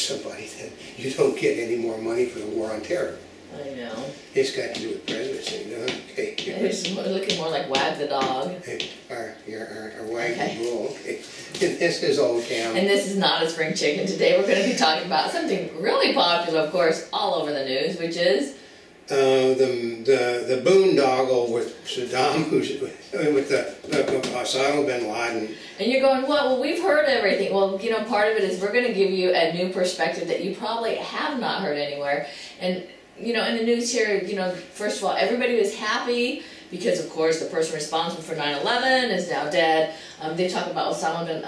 somebody, then you don't get any more money for the war on terror. I know. It's got to do with presidency, no? Okay. It's looking more like Wag the Dog. Hey, our Wag the Bull. Okay. This is old Cam. And this is not a spring chicken. Today we're going to be talking about something really popular, of course, all over the news, which is the boondoggle with Saddam, with the Osama bin Laden. And you're going, well, we've heard everything. Well, you know, part of it is we're going to give you a new perspective that you probably have not heard anywhere. And you know, in the news here, you know, first of all, everybody was happy because, of course, the person responsible for 9/11 is now dead. They talk about Osama bin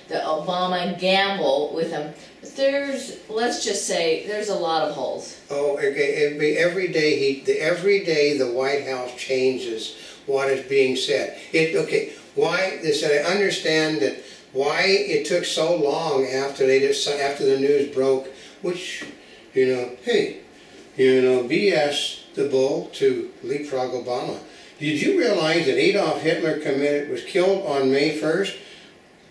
the Obama gamble with him. But let's just say, there's a lot of holes. Oh, okay. Every day the White House changes what is being said. Why? They said, I understand that why it took so long after the news broke, which, you know, hey. You know, BS the bull to leapfrog Obama. Did you realize that Adolf Hitler was killed on May 1st?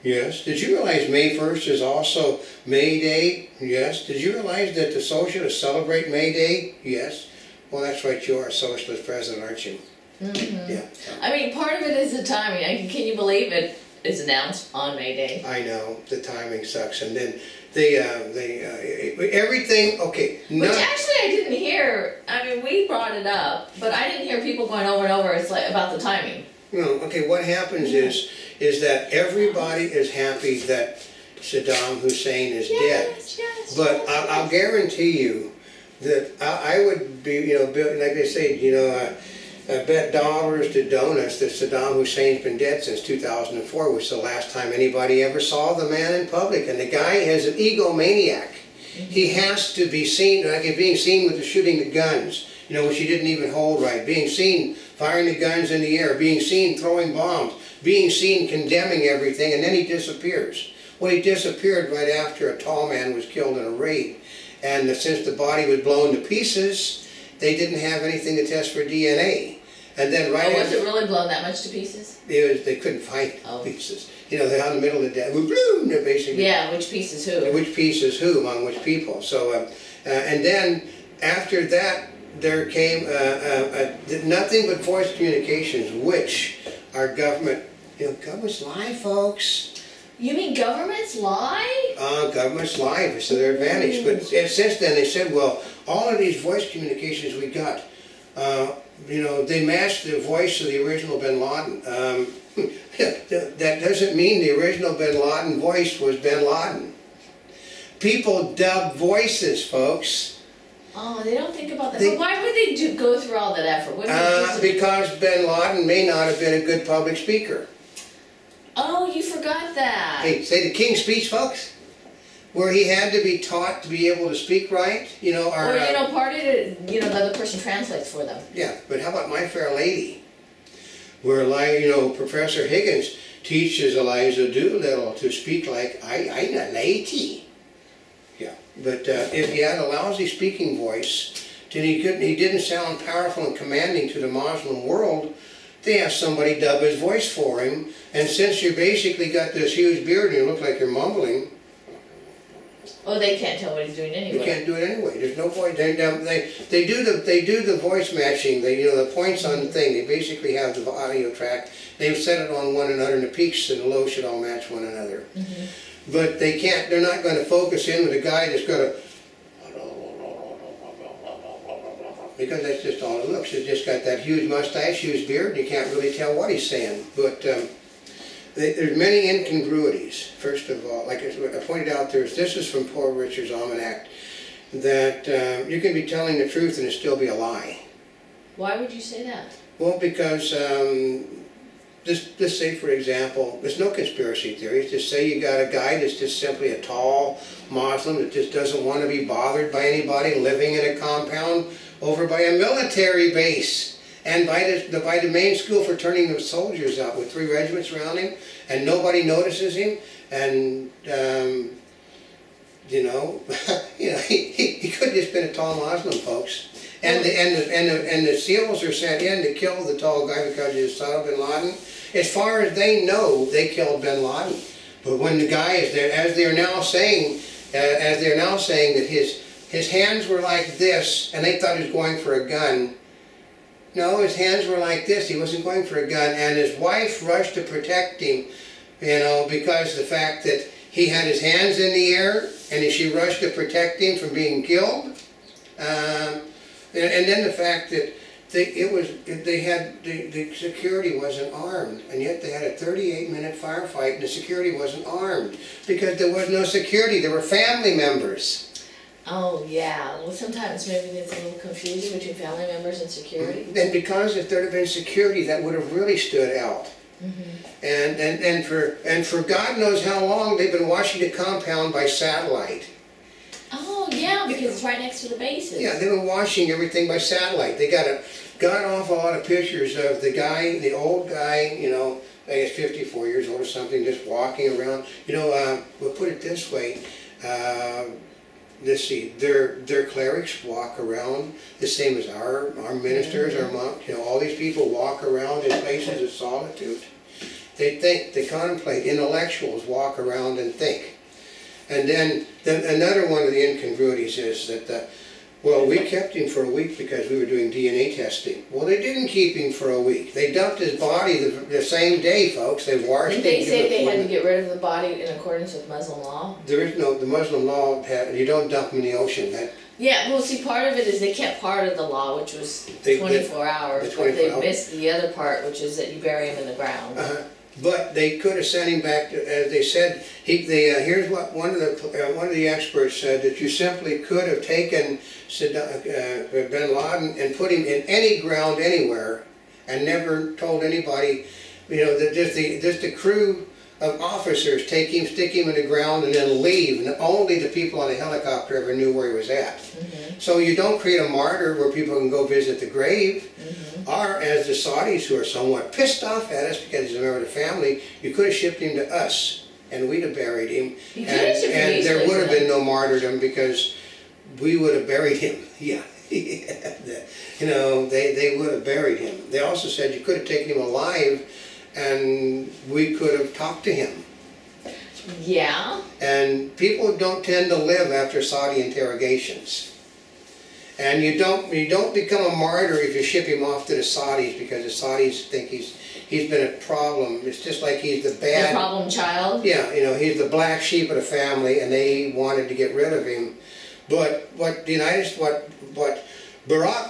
Yes. Did you realize May 1st is also May Day? Yes. Did you realize that the socialists celebrate May Day? Yes. Well, that's right, you are a socialist president, aren't you? Mm-hmm. Yeah. I mean, part of it is the timing. Can you believe it is announced on May Day? I know, the timing sucks. And then everything, okay. Which actually I didn't hear. I mean, we brought it up, but I didn't hear people going over and over. It's like about the timing. No, okay. What happens is that everybody is happy that Saddam Hussein is dead. Yes, but I'll guarantee you that I would be, you know, like they say, you know, I bet dollars to donuts that Saddam Hussein's been dead since 2004, which was the last time anybody ever saw the man in public. And the guy is an egomaniac. He has to be seen, like being seen with the shooting the guns, you know, which he didn't even hold right, being seen firing the guns in the air, being seen throwing bombs, being seen condemning everything, and then he disappears. Well, he disappeared right after a tall man was killed in a raid. And since the body was blown to pieces, they didn't have anything to test for DNA. And then was it really blown that much to pieces? They couldn't find pieces. You know, they're out in the middle of the day. They're basically. Yeah, which piece is who? Which piece is who among which people. So, and then after that, there came nothing but voice communications, which our government, you know, governments lie, folks. You mean governments lie? Governments lie to their advantage. But since then they said, well, all of these voice communications we got, you know, they matched the voice of the original bin Laden. That doesn't mean the original bin Laden voice was bin Laden. People dub voices, folks. Oh, they don't think about that. But why would they go through all that effort? Because bin Laden may not have been a good public speaker. Oh, you forgot that. Hey, say the King's Speech, folks, where he had to be taught to be able to speak right, you know. Or, you know, part of it, you know, the other person translates for them. Yeah, but how about My Fair Lady, where, you know, Professor Higgins teaches Eliza Doolittle to speak like I'm a lady. Yeah, but if he had a lousy speaking voice, then he didn't sound powerful and commanding to the Muslim world. They asked somebody to dub his voice for him, and since you basically got this huge beard and you look like you're mumbling. Oh, they can't tell what he's doing anyway. You can't do it anyway. There's no point. They do the voice matching. You know, the points on the thing. They basically have the audio track. They've set it on one another, and the peaks and the lows should all match one another. But they can't. They're not going to focus in with a guy that's got to. Because that's just all it looks. He's just got that huge mustache, huge beard, and you can't really tell what he's saying. But there's many incongruities. First of all, like I pointed out, this is from Poor Richard's Almanac, that you can be telling the truth and it still be a lie. Why would you say that? Well, because just say, for example, there's no conspiracy theories. Just say you got a guy that's just simply a tall Muslim that just doesn't want to be bothered by anybody, living in a compound over by a military base, and by the main school for turning the soldiers out with 3 regiments around him, and nobody notices him, and you know, he could have just been a tall Muslim, folks. And the SEALs are sent in to kill the tall guy because he's Osama bin Laden. As far as they know, they killed bin Laden. But when the guy is there, as they're now saying, as they're now saying that his hands were like this, and they thought he was going for a gun. No, his hands were like this. He wasn't going for a gun, and his wife rushed to protect him, you know, because of the fact that he had his hands in the air, and she rushed to protect him from being killed. And then the fact that the security wasn't armed, and yet they had a 38-minute firefight, and the security wasn't armed because there was no security. There were family members. Oh yeah, well sometimes maybe there's a little confusion between family members and security. And because if there had been security, that would have really stood out. And for God knows how long they've been watching the compound by satellite. Oh yeah, because it's right next to the bases. Yeah, they've been watching everything by satellite. They got off a lot of pictures of the guy, the old guy, you know, I guess 54 years old or something, just walking around. You know, we'll put it this way. Let's see, their clerics walk around the same as our ministers, our monks. You know, all these people walk around in places of solitude. They think, they contemplate. Intellectuals walk around and think. And then another one of the incongruities is that, well, we kept him for a week because we were doing DNA testing. Well, they didn't keep him for a week. They dumped his body the same day, folks. They washed him. Didn't they say they had to get rid of the body in accordance with Muslim law? There is no, the Muslim law, you don't dump him in the ocean. Yeah, well, see, part of it is they kept part of the law, which was 24 hours, but they missed the other part, which is that you bury him in the ground. But they could have sent him back to, as they said. Here's what one of the experts said, that you simply could have taken bin Laden and put him in any ground anywhere, and never told anybody. You know, that just the crew of officers stick him in the ground and then leave, and only the people on the helicopter ever knew where he was at. So you don't create a martyr where people can go visit the grave. Or as the Saudis, who are somewhat pissed off at us because he's a member of the family, you could have shipped him to us, and we'd have buried him. And there would have been no martyrdom because we would have buried him. Yeah. You know, they would have buried him. They also said you could have taken him alive and we could have talked to him. Yeah. And people don't tend to live after Saudi interrogations. And you don't become a martyr if you ship him off to the Saudis, because the Saudis think he's been a problem. It's just like he's the bad... The problem child? Yeah, you know, he's the black sheep of the family, and they wanted to get rid of him. But what Barack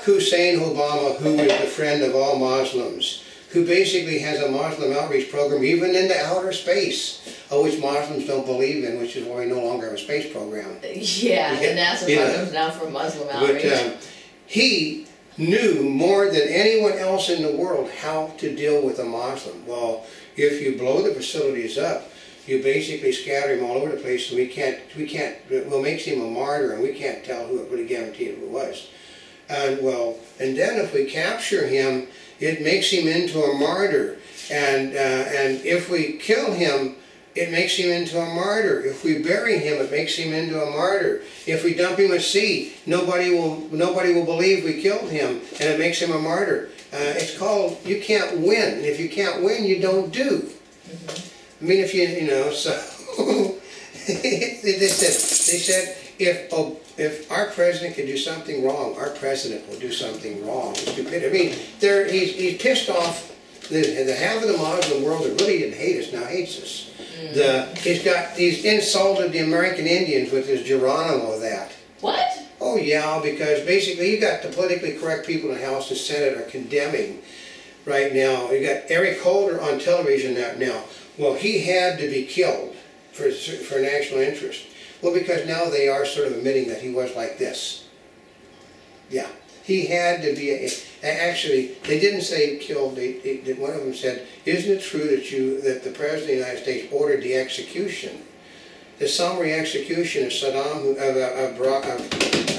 Hussein Obama, who is the friend of all Muslims, who basically has a Muslim outreach program even into outer space, which Muslims don't believe in, which is why we no longer have a space program. Yeah, the NASA program's now for Muslim outreach. But he knew more than anyone else in the world how to deal with a Muslim. Well, if you blow the facilities up, you basically scatter him all over the place, and we'll make him a martyr, and we can't tell who it really guaranteed who it was. And then if we capture him, it makes him into a martyr, and if we kill him, it makes him into a martyr. If we bury him, it makes him into a martyr. If we dump him at sea, nobody will believe we killed him, and it makes him a martyr. It's called, you can't win. And if you can't win, you don't do. I mean, if you know, so they said if our president can do something wrong, our president will do something wrong. Stupid. I mean, he's pissed off. The half of the Muslim world that really didn't hate us now hates us. He's insulted the American Indians with his Geronimo that. What? Oh yeah, because basically you got the politically correct people in the House and Senate are condemning right now. You got Eric Holder on television now. Well, he had to be killed for national interest. Well, because now they are sort of admitting that he was like this. Yeah, he had to be. Actually, they didn't say killed. One of them said, "Isn't it true that the President of the United States ordered the execution, the summary execution of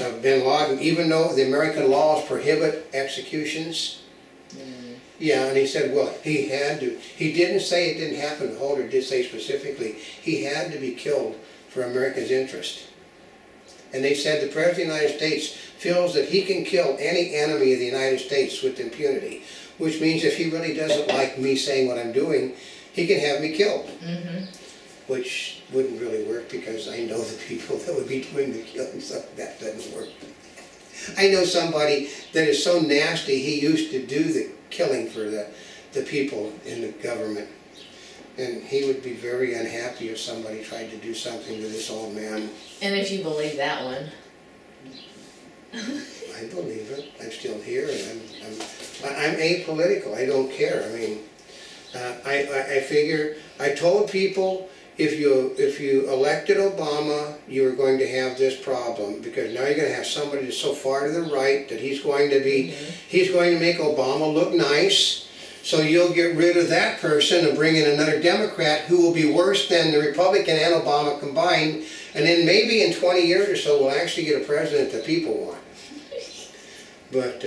of bin Laden, even though the American laws prohibit executions?" Yeah, and he said, well, he had to. He didn't say it didn't happen. Holder did say specifically he had to be killed for America's interest. And they said the President of the United States feels that he can kill any enemy of the United States with impunity, which means if he really doesn't like me saying what I'm doing, he can have me killed. which wouldn't really work because I know the people that would be doing the killing, so that doesn't work. I know somebody that is so nasty, he used to do the killing for the people in the government. And he would be very unhappy if somebody tried to do something to this old man. And if you believe that one. I believe it. I'm still here, and I'm apolitical. I don't care. I mean, I figure, I told people, if you elected Obama, you were going to have this problem, because now you're going to have somebody that's so far to the right that he's going to make Obama look nice. So you'll get rid of that person and bring in another Democrat who will be worse than the Republican and Obama combined, and then maybe in 20 years or so we'll actually get a president that people want. But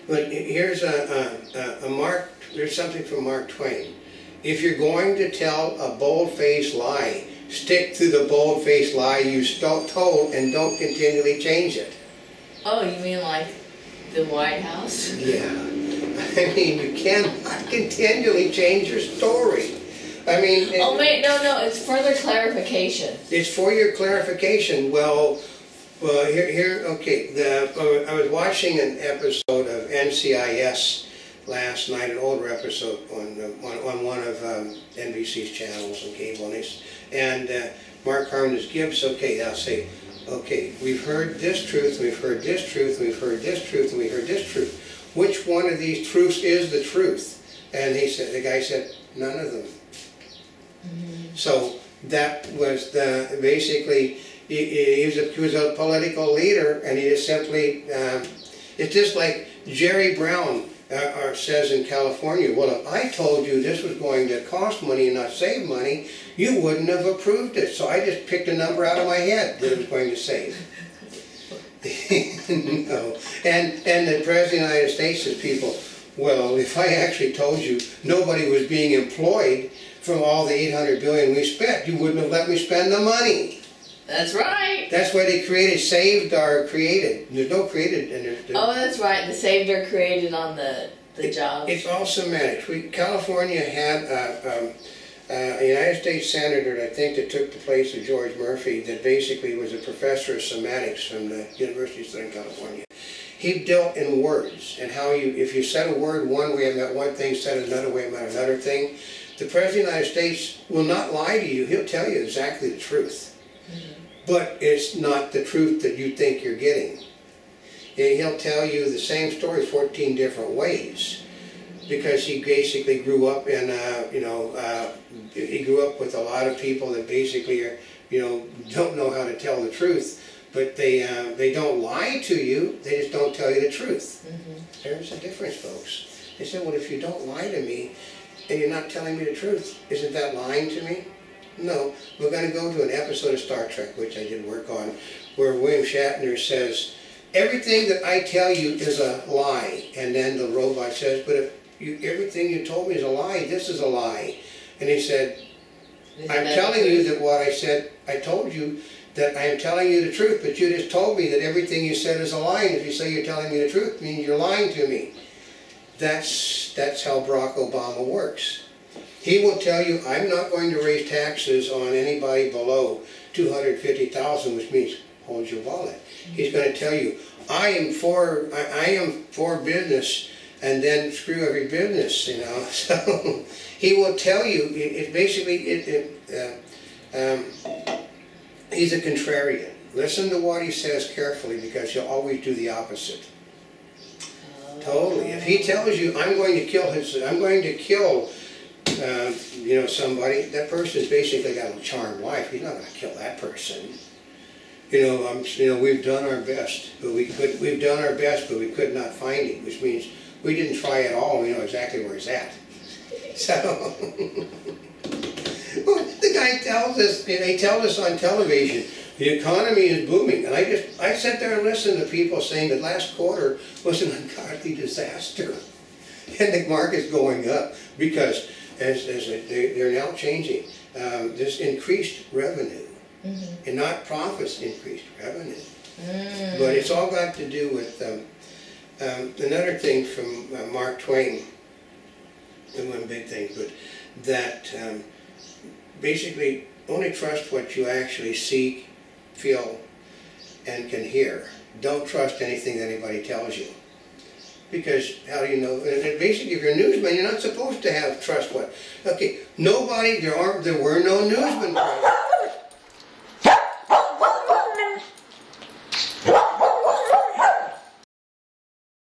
here's there's something from Mark Twain. If you're going to tell a bold-faced lie, stick to the bold-faced lie you told and don't continually change it. Oh, you mean like the White House? Yeah. I mean, you cannot continually change your story. I mean... Oh, wait, no, it's further clarification. It's for your clarification. Well, okay, I was watching an episode of NCIS last night, an older episode on one of NBC's channels on cable, and Mark Harmon gives, okay, I'll say, okay, we've heard this truth, we've heard this truth, we've heard this truth, and we heard this truth. Which one of these truths is the truth? And the guy said, none of them. Mm-hmm. So that was basically, he was a political leader, and he just simply, it's just like Jerry Brown says in California, well, if I told you this was going to cost money and not save money, you wouldn't have approved it. So I just picked a number out of my head that it was going to save. No. And the President of the United States says, people, well, if I actually told you nobody was being employed from all the $800 billion we spent, you wouldn't have let me spend the money. That's right. That's why they created saved or created. There's no created. Oh, that's right. The saved or created on the jobs. It's all semantics. California had a United States senator, I think, that took the place of George Murphy, that basically was a professor of semantics from the University of Southern California. He dealt in words, and how if you said a word one way, it meant one thing, said it another way, it meant another thing. The President of the United States will not lie to you. He'll tell you exactly the truth. Mm-hmm. But it's not the truth that you think you're getting. He'll tell you the same story 14 different ways, because he basically grew up in, he grew up with a lot of people that basically are, don't know how to tell the truth, but they don't lie to you, they just don't tell you the truth. Mm-hmm. There's a difference, folks. They said, well, if you don't lie to me and you're not telling me the truth, isn't that lying to me? No. We're going to go to an episode of Star Trek, which I did work on, where William Shatner says, everything that I tell you is a lie. And then the robot says, but if everything you told me is a lie, this is a lie. And he said, I'm telling you that what I said, I told you that I am telling you the truth, but you just told me that everything you said is a lie, and if you say you're telling me the truth, it means you're lying to me. That's how Barack Obama works. He will tell you, I'm not going to raise taxes on anybody below $250,000, which means hold your wallet. He's going to tell you, I am for business, and then screw every business, So he will tell you, he's a contrarian. Listen to what he says carefully, because he'll always do the opposite. Totally. If he tells you, I'm going to kill somebody, that person's basically got a charmed life. He's not going to kill that person. We've done our best, but we could not find him, which means we didn't try at all. We know exactly where he's at. So, well, the guy tells us, he tells us on television, the economy is booming, and I sat there and listened to people saying that last quarter was an ungodly disaster, and the market's going up because they're now changing this increased revenue, mm-hmm. and not profits, increased revenue. Mm. But it's all got to do with another thing from Mark Twain, and one big thing, but that basically only trust what you actually see, feel, and can hear. Don't trust anything that anybody tells you. Because how do you know? And basically, if you're a newsman, you're not supposed to have trust what. Okay, nobody. There were no newsmen present.